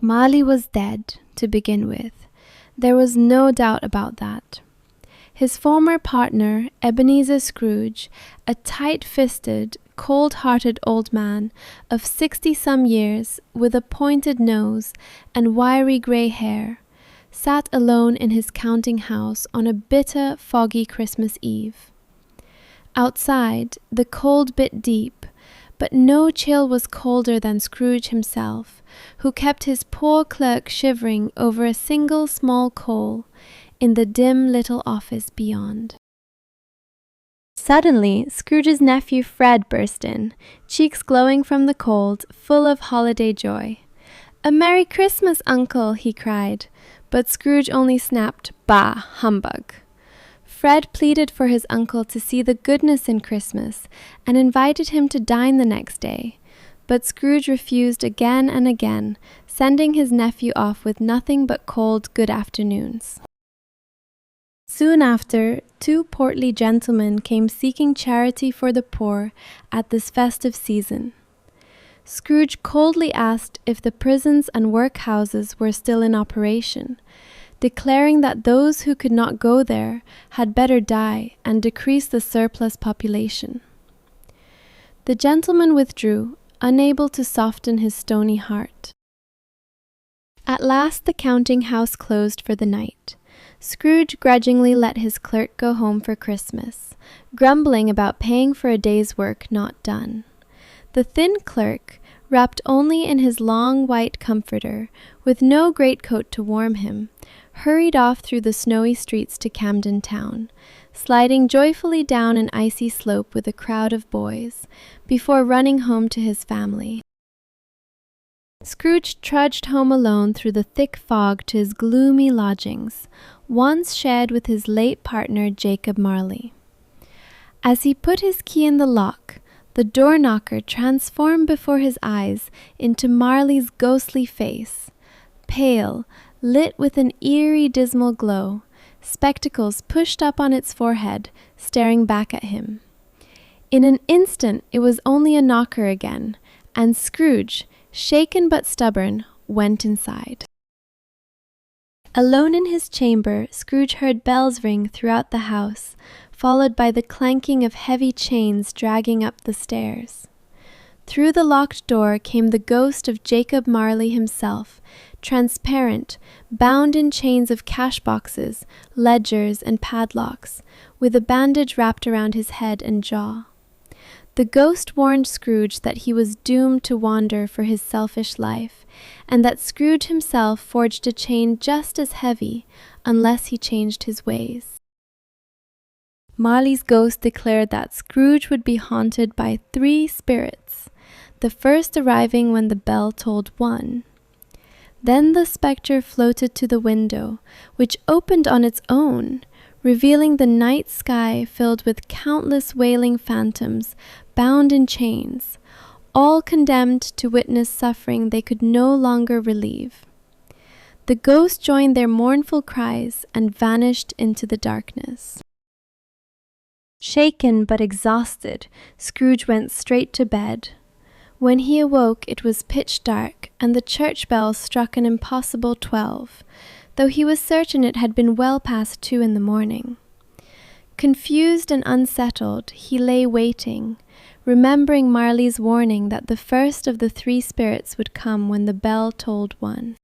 Marley was dead, to begin with. There was no doubt about that. His former partner, Ebenezer Scrooge, a tight-fisted, cold-hearted old man of 60-some years, with a pointed nose and wiry grey hair, sat alone in his counting-house on a bitter, foggy Christmas Eve. Outside, the cold bit deep, but no chill was colder than Scrooge himself, who kept his poor clerk shivering over a single small coal in the dim little office beyond. Suddenly, Scrooge's nephew Fred burst in, cheeks glowing from the cold, full of holiday joy. "A Merry Christmas, Uncle!" he cried, but Scrooge only snapped, "Bah, humbug!" Fred pleaded for his uncle to see the goodness in Christmas and invited him to dine the next day, but Scrooge refused again and again, sending his nephew off with nothing but cold good afternoons. Soon after, two portly gentlemen came seeking charity for the poor at this festive season. Scrooge coldly asked if the prisons and workhouses were still in operation, declaring that those who could not go there had better die and decrease the surplus population. The gentleman withdrew, unable to soften his stony heart. At last the counting-house closed for the night. Scrooge grudgingly let his clerk go home for Christmas, grumbling about paying for a day's work not done. The thin clerk, wrapped only in his long white comforter, with no greatcoat to warm him, hurried off through the snowy streets to Camden Town, sliding joyfully down an icy slope with a crowd of boys, before running home to his family. Scrooge trudged home alone through the thick fog to his gloomy lodgings, once shared with his late partner Jacob Marley. As he put his key in the lock, the door-knocker transformed before his eyes into Marley's ghostly face, pale, lit with an eerie dismal glow, spectacles pushed up on its forehead, staring back at him. In an instant it was only a knocker again, and Scrooge, shaken but stubborn, went inside. Alone in his chamber, Scrooge heard bells ring throughout the house, followed by the clanking of heavy chains dragging up the stairs. Through the locked door came the ghost of Jacob Marley himself, transparent, bound in chains of cash boxes, ledgers, and padlocks, with a bandage wrapped around his head and jaw. The ghost warned Scrooge that he was doomed to wander for his selfish life, and that Scrooge himself forged a chain just as heavy, unless he changed his ways. Marley's ghost declared that Scrooge would be haunted by 3 spirits, the first arriving when the bell tolled 1. Then the spectre floated to the window, which opened on its own, revealing the night sky filled with countless wailing phantoms bound in chains, all condemned to witness suffering they could no longer relieve. The ghost joined their mournful cries and vanished into the darkness. Shaken but exhausted, Scrooge went straight to bed. When he awoke, it was pitch dark, and the church bells struck an impossible 12, though he was certain it had been well past 2 in the morning. Confused and unsettled, he lay waiting, remembering Marley's warning that the first of the 3 spirits would come when the bell tolled 1.